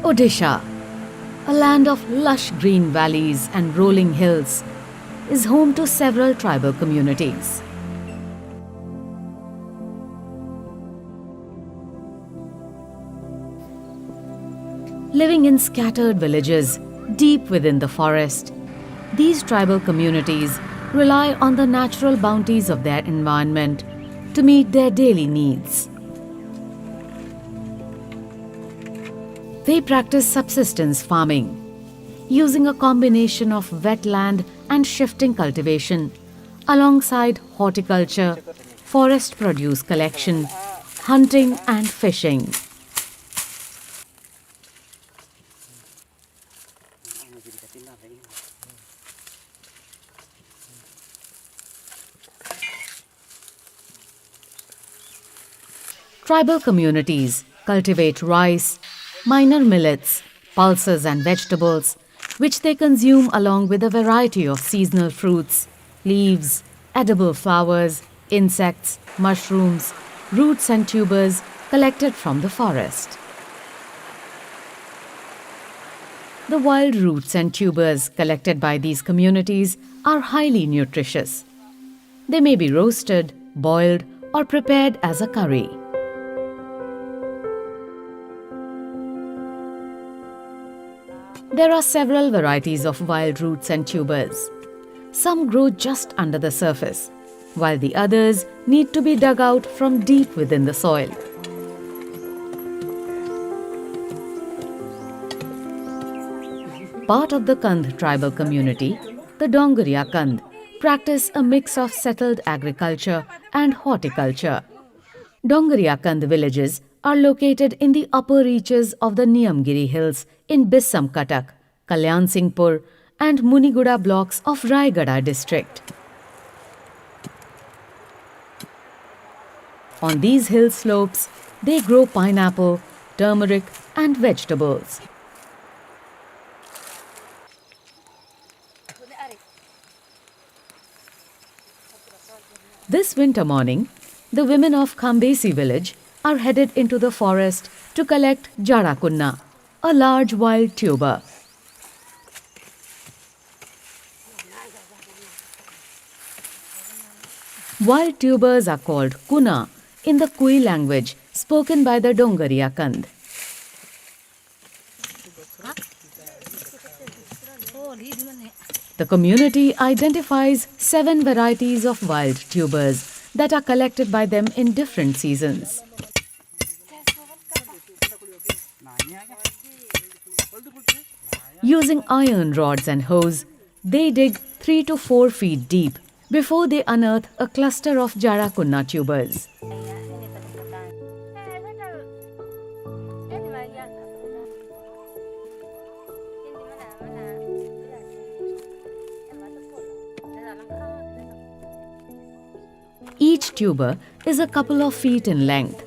Odisha, a land of lush green valleys and rolling hills, is home to several tribal communities. Living in scattered villages deep within the forest, these tribal communities rely on the natural bounties of their environment to meet their daily needs. They practice subsistence farming, using a combination of wetland and shifting cultivation, alongside horticulture, forest produce collection, hunting and fishing. Tribal communities cultivate rice, minor millets, pulses and vegetables, which they consume along with a variety of seasonal fruits, leaves, edible flowers, insects, mushrooms, roots and tubers collected from the forest. The wild roots and tubers collected by these communities are highly nutritious. They may be roasted, boiled, or prepared as a curry. There are several varieties of wild roots and tubers. Some grow just under the surface, while the others need to be dug out from deep within the soil. Part of the Kandh tribal community, the Dongariya Kandh, practice a mix of settled agriculture and horticulture. Dongariya Kandh villages are located in the upper reaches of the Niyamgiri hills in Bissam Katak, Kalyan Singhpur and Muniguda blocks of Raigada district. On these hill slopes, they grow pineapple, turmeric and vegetables. This winter morning, the women of Khambesi village are headed into the forest to collect jarakunna, a large wild tuber. Wild tubers are called kuna in the Kui language spoken by the Dongariya Kandh. The community identifies 7 varieties of wild tubers that are collected by them in different seasons. Using iron rods and hose, they dig 3 to 4 feet deep before they unearth a cluster of jarakunna tubers. Each tuber is a couple of feet in length.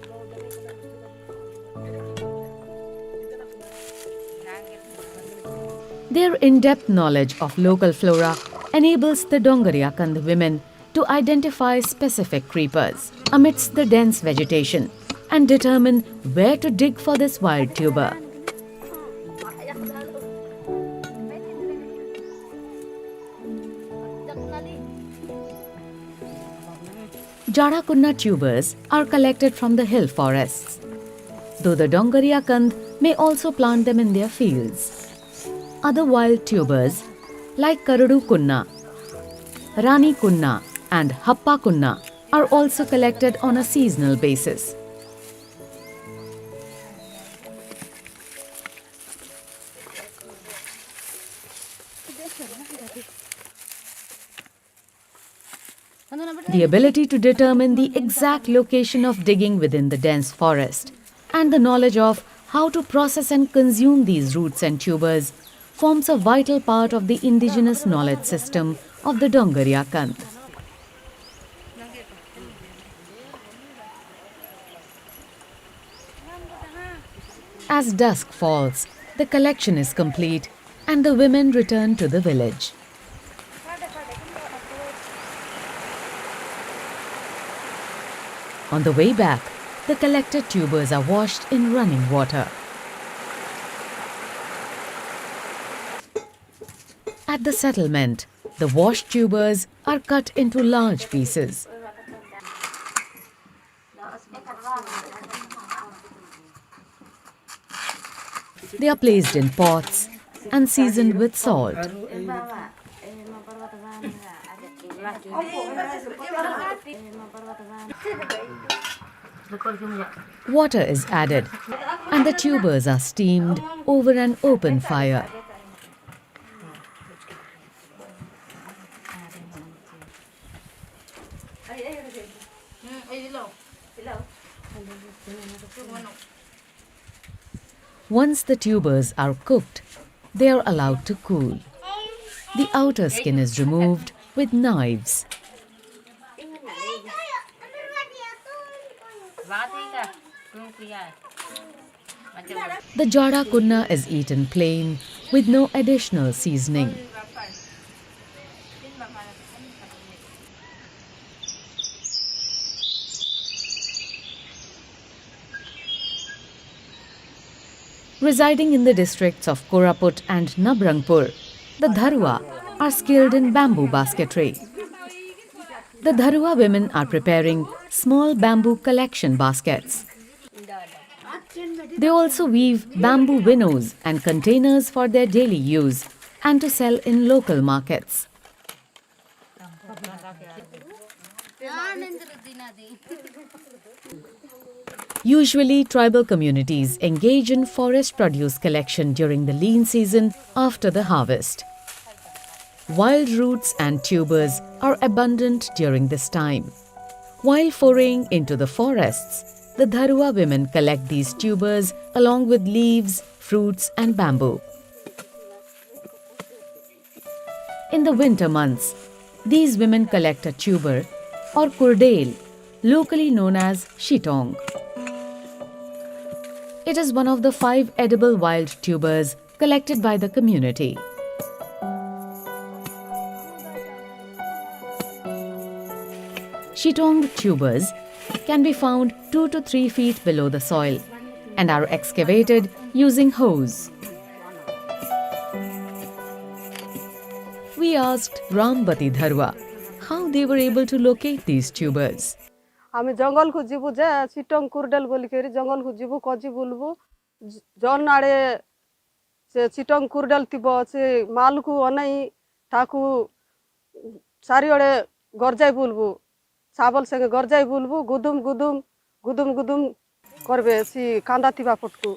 Their in-depth knowledge of local flora enables the Dongariya Kandh women to identify specific creepers amidst the dense vegetation and determine where to dig for this wild tuber. Jarakunna tubers are collected from the hill forests, though the Dongariya Kandh may also plant them in their fields. Other wild tubers like Karadu kunna, Rani kunna and Happa kunna are also collected on a seasonal basis. The ability to determine the exact location of digging within the dense forest and the knowledge of how to process and consume these roots and tubers forms a vital part of the indigenous knowledge system of the Dongariya Kandh. As dusk falls, the collection is complete and the women return to the village. On the way back, the collected tubers are washed in running water. At the settlement, the washed tubers are cut into large pieces. They are placed in pots and seasoned with salt. Water is added and the tubers are steamed over an open fire. Once the tubers are cooked, they are allowed to cool. The outer skin is removed with knives. The jada kunna is eaten plain with no additional seasoning. Residing in the districts of Koraput and Nabrangpur, the Dharua are skilled in bamboo basketry. The Dharua women are preparing small bamboo collection baskets. They also weave bamboo winnows and containers for their daily use and to sell in local markets. Usually, tribal communities engage in forest produce collection during the lean season after the harvest. Wild roots and tubers are abundant during this time. While foraying into the forests, the Dharua women collect these tubers along with leaves, fruits and bamboo. In the winter months, these women collect a tuber or kurdale, locally known as shitong. It is one of the 5 edible wild tubers collected by the community. Shitong tubers can be found 2 to 3 feet below the soil and are excavated using hoes. We asked Rambati Dharwa how they were able to locate these tubers. आमे जंगल को जीवु जे सिटंग कुरडल बोली केरी जंगल को जीवु कजी बोलबु जन आड़े से सिटंग कुरडल तिबो से माल को अनै ताकू सारी आड़े गरजाय बोलबु साबल संगे गरजाय बोलबु गुदुम गुदुम गुदुम गुदुम करबे सी कांदा तिबा पटकू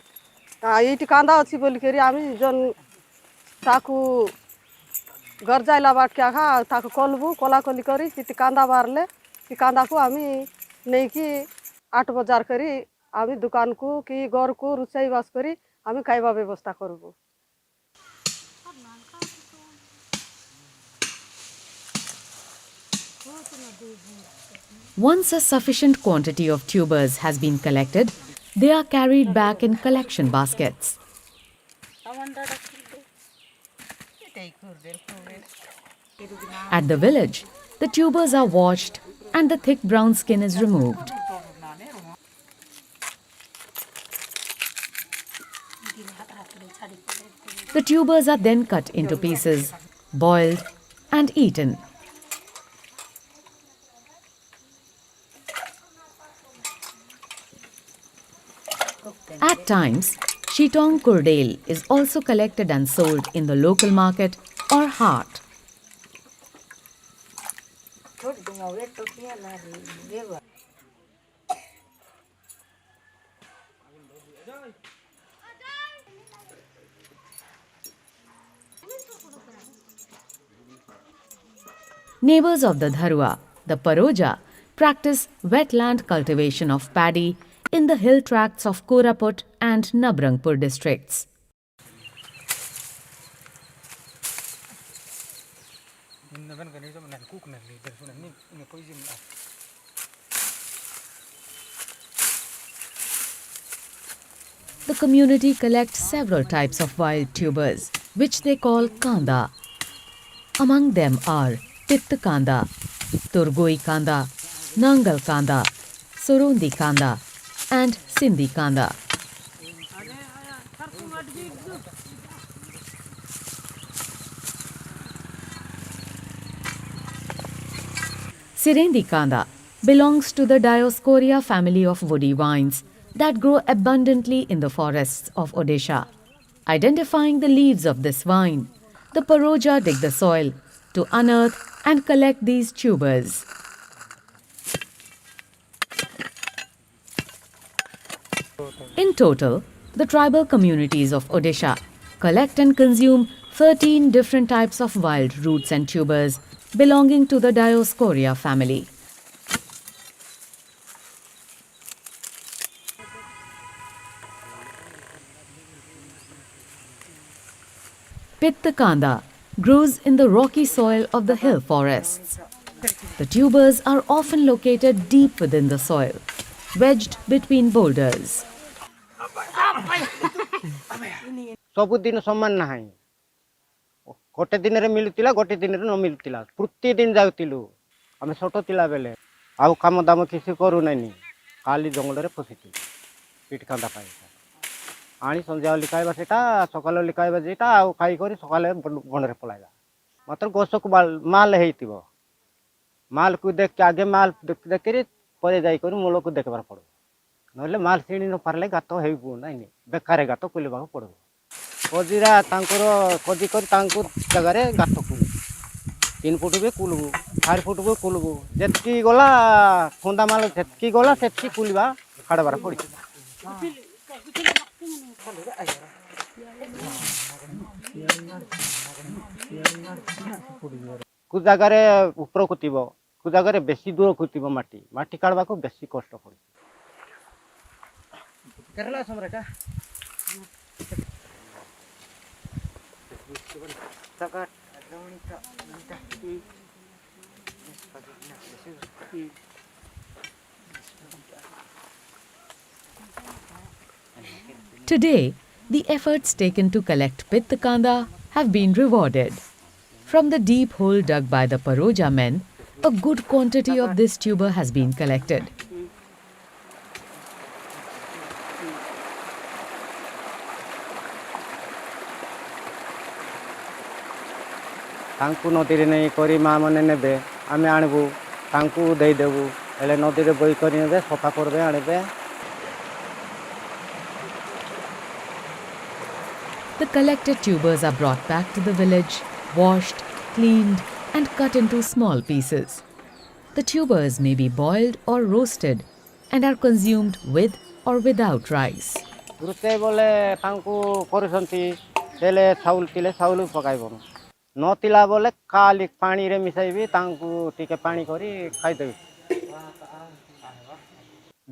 एटी कांदा अछि बोली केरी आमी जन ताकू गरजाय लाबाट क्या खा ताकू कलबु कोला कोली करी सी कांदा बारले सी कांदा को आमी नहीं कि 8 बजार करी आमी दुकान को कि घर को रुचाई बास करी आमी खाइबा व्यवस्था करबो. Once a sufficient quantity of tubers has been collected, they are carried back in collection baskets. At the village, the tubers are washed and the thick brown skin is removed. The tubers are then cut into pieces, boiled and eaten. At times, shitong kurdale is also collected and sold in the local market or hart. Neighbors of the Dharua, the Paroja, practice wetland cultivation of paddy in the hill tracts of Koraput and Nabrangpur districts. The community collects several types of wild tubers, which they call kanda. Among them are Pitt kanda, Turgoi kanda, Nangal kanda, Surundi kanda, and Sindhi kanda. Sirendikanda belongs to the Dioscorea family of woody vines that grow abundantly in the forests of Odisha. Identifying the leaves of this vine, the Paroja dig the soil to unearth and collect these tubers. In total, the tribal communities of Odisha collect and consume 13 different types of wild roots and tubers belonging to the Dioscorea family. Pittakanda grows in the rocky soil of the hill forests. The tubers are often located deep within the soil, wedged between boulders. ସବୁଦିନ ସମାନ ନାହିଁ ଗୋଟେ ଦିନରେ ମିଳୁଥିଲା ଗୋଟେ ଦିନରେ ନ ମିଳୁଥିଲା ପ୍ରତିଦିନ ଯାଉଥିଲୁ ଆମେ ଛୋଟ ଥିଲା ବେଲେ ଆଉ କାମ ଦାମ କିଛି କରୁନାହିଁ ଖାଲି ଜଙ୍ଗଲରେ ପଶିଛୁ ପିଠ କାନ୍ଦା ପାଇଁ ଆଣି ସନ୍ଧ୍ୟାବେଳେ ଖାଇବା ସେଟା ସକାଳ ଖାଇବା ଯେଟା ଆଉ ଖାଇକରି ସକାଳେ ବଣରେ ପଳାଇବା ମାତ୍ର ଗଛକୁ ମାଲ ହେଇଥିବ ମାଲକୁ ଦେଖି ଆଗେ ମାଲ ଦେଖିକରି ପରେ ଯାଇକରି ମୂଳକୁ ଦେଖିବାର ପଡ଼ିବ ନହେଲେ ମାଲ ସିଣି ନ ପାରିଲେ ଗାତ ହେବୁ ନାହିଁ ବେକାରେ ଗାତ ଖୋଲିବାକୁ ପଡ଼ିବ ଖୋଜିରା ତାଙ୍କର ଖୋଜି କରି ତାଙ୍କୁ ଜାଗାରେ ଗାତ ଖୋଲିବୁ 3 ଫୁଟ ବି ଖୋଲିବୁ 4 ଫୁଟ ବି ଖୋଲିବୁ ଯେତିକି ଗଲା ଖୁନ୍ଦା ମାଲ ଯେତିକି ଗଲା ସେତିକି ଖୋଲିବା କାଢ଼ବାର ପଡ଼ିଛି କୋଉ ଜାଗାରେ ଉପରକୁ ଥିବ କୋଉ ଜାଗାରେ ବେଶୀ ଦୂରକୁ ଥିବ ମାଟି ମାଟି କାଢ଼ବାକୁ ବେଶୀ କଷ୍ଟ ପଡ଼ିଛି Kerala ସମରେଟା Today, the efforts taken to collect Pittakanda have been rewarded. From the deep hole dug by the Paroja men, a good quantity of this tuber has been collected. ତାଙ୍କୁ ନଦୀରେ ନେଇ କରି ମା ମାନେ ନେବେ ଆମେ ଆଣିବୁ ତାଙ୍କୁ ଦେଇଦେବୁ ହେଲେ ନଦୀରେ ବୋଇ କରି ନେବେ ସଫା କରିବେ ଆଣିବେ The collected tubers are brought back to the village, washed, cleaned, and cut into small pieces. The tubers may be boiled or roasted and are consumed with or without rice. ରୋଷେଇ ବୋଲେ ତାଙ୍କୁ କରୁଛନ୍ତି ହେଲେ ଚାଉଳ ଥିଲେ ଚାଉଳ ପକାଇବନି ନଥିଲା ବୋଲେ ଖାଲି ପାଣିରେ ମିଶାଇବି ତାଙ୍କୁ ଟିକେ ପାଣି କରି ଖାଇଦେବି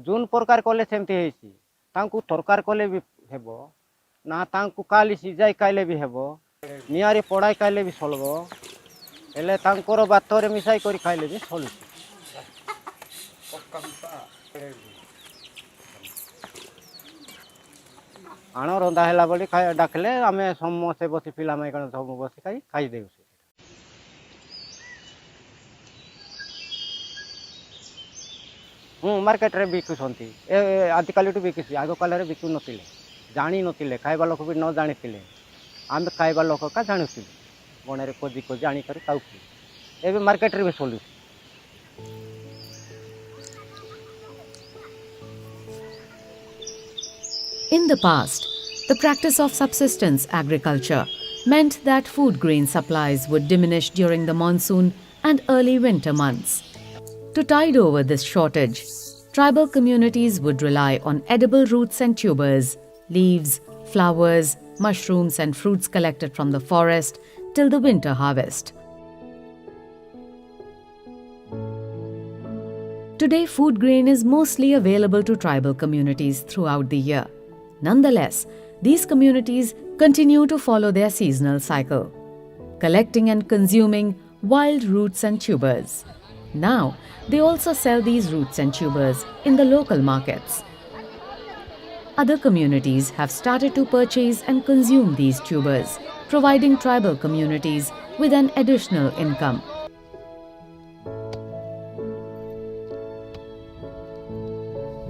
ଯୋଉ ପ୍ରକାର କଲେ ସେମିତି ହେଇଛି ତାଙ୍କୁ ତରକାରୀ କଲେ ବି ହେବ ନା ତାଙ୍କୁ କାଲି ସିଝାଇ ଖାଇଲେ ବି ହେବ ନିଆଁରେ ପୋଡ଼ାଇ ଖାଇଲେ ବି ଚଳିବ ହେଲେ ତାଙ୍କର ଭାତରେ ମିଶାଇ କରି ଖାଇଲେ ବି ଚଳୁଛି ଆଣ ରନ୍ଧା ହେଲା ବୋଲି ଡାକିଲେ ଆମେ ସମସ୍ତେ ବସି ପିଲାମାନେ କ'ଣ ସବୁ ବସି ଖାଇଦେଉ ମାର୍କେଟରେ ବିକୁଛନ୍ତି ଆଜିକାଲିଠୁ ବିକୁଛି ଆଗ କାଳରେ ବିକୁନଥିଲେ ଜାଣିନଥିଲେ ଖାଇବା ଲୋକ ବି ନ ଜାଣିଥିଲେ ଆମେ ଖାଇବା ଲୋକ କା ଜାଣୁଥିଲୁ ବଣରେ ଖୋଜି ଖୋଜି ଆଣିକରି ଖାଉଥିଲୁ ଏବେ ମାର୍କେଟରେ ବି ଚଲୁଛି In the past, the practice of subsistence agriculture meant that food grain supplies would diminish during the monsoon and early winter months. To tide over this shortage, tribal communities would rely on edible roots and tubers, leaves, flowers, mushrooms, and fruits collected from the forest till the winter harvest. Today, food grain is mostly available to tribal communities throughout the year. Nonetheless, these communities continue to follow their seasonal cycle, collecting and consuming wild roots and tubers. Now, they also sell these roots and tubers in the local markets. Other communities have started to purchase and consume these tubers, providing tribal communities with an additional income.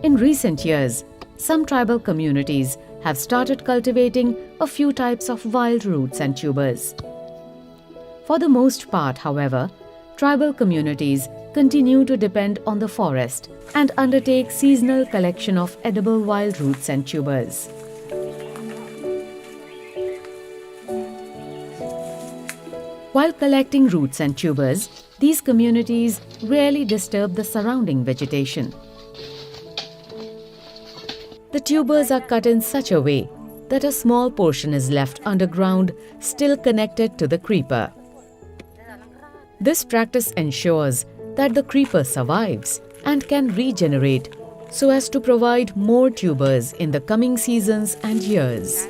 In recent years, some tribal communities have started cultivating a few types of wild roots and tubers. For the most part, however, tribal communities continue to depend on the forest and undertake seasonal collection of edible wild roots and tubers. While collecting roots and tubers, these communities rarely disturb the surrounding vegetation. The tubers are cut in such a way that a small portion is left underground, still connected to the creeper. This practice ensures that the creeper survives and can regenerate so as to provide more tubers in the coming seasons and years.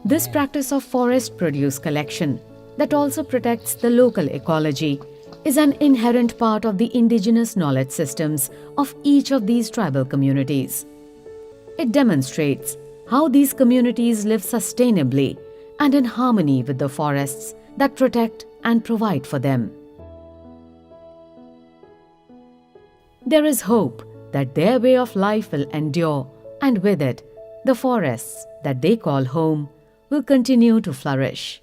This practice of forest produce collection that also protects the local ecology is an inherent part of the indigenous knowledge systems of each of these tribal communities. It demonstrates how these communities live sustainably and in harmony with the forests that protect and provide for them. There is hope that their way of life will endure, and with it, the forests that they call home will continue to flourish.